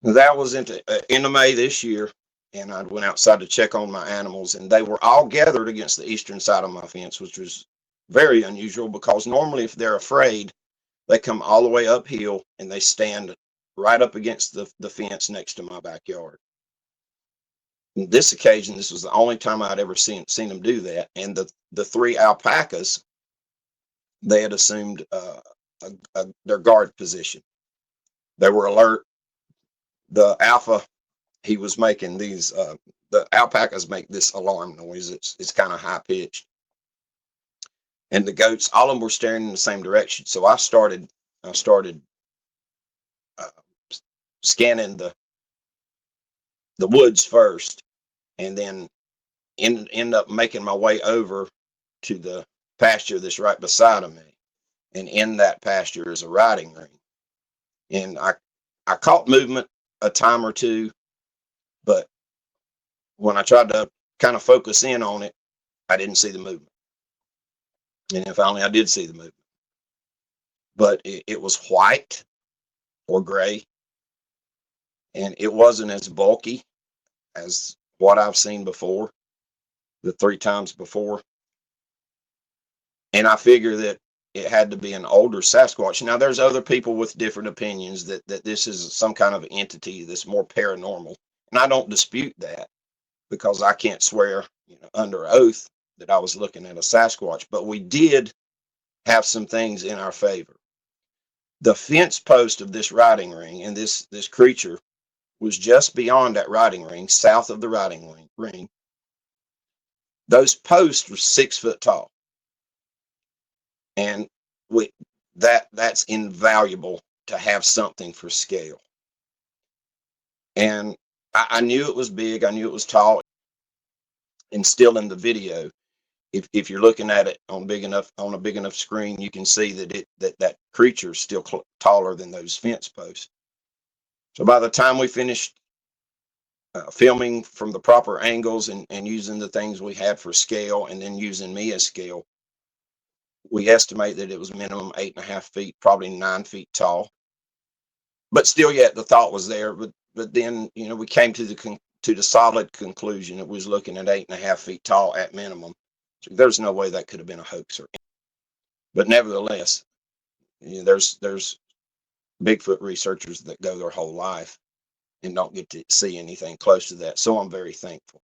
That was into May this year, and I went outside to check on my animals, and they were all gathered against the eastern side of my fence, which was very unusual because normally if they're afraid, they come all the way uphill and they stand right up against the fence next to my backyard. On this occasion, this was the only time I'd ever seen them do that, and the three alpacas, they had assumed their guard position. They were alert. The alpha, he was making these. The alpacas make this alarm noise. It's kind of high pitched, and the goats, all of them were staring in the same direction. So I started uh, scanning the woods first, and then end up making my way over to the pasture that's right beside of me. And in that pasture is a riding ring. And I caught movement a time or two, but when I tried to kind of focus in on it, I didn't see the movement. And then finally I did see the movement. But it was white or gray, and it wasn't as bulky as what I've seen before, the three times before. And I figure that it had to be an older Sasquatch. Now, there's other people with different opinions that this is some kind of entity that's more paranormal, and I don't dispute that because I can't swear, under oath that I was looking at a Sasquatch. But we did have some things in our favor. The fence post of this riding ring and this creature was just beyond that riding ring, south of the riding ring. Those posts were 6 foot tall. And that's invaluable to have something for scale. And I knew it was big, I knew it was tall, and still in the video, if you're looking at it on a big enough screen, you can see that creature is still taller than those fence posts. So by the time we finished filming from the proper angles and using the things we had for scale, and then using me as scale, we estimate that it was minimum 8.5 feet, probably 9 feet tall. But still, yet the thought was there. But then, we came to the solid conclusion it was looking at 8.5 feet tall at minimum. So there's no way that could have been a hoax. But nevertheless, there's Bigfoot researchers that go their whole life and don't get to see anything close to that. So I'm very thankful.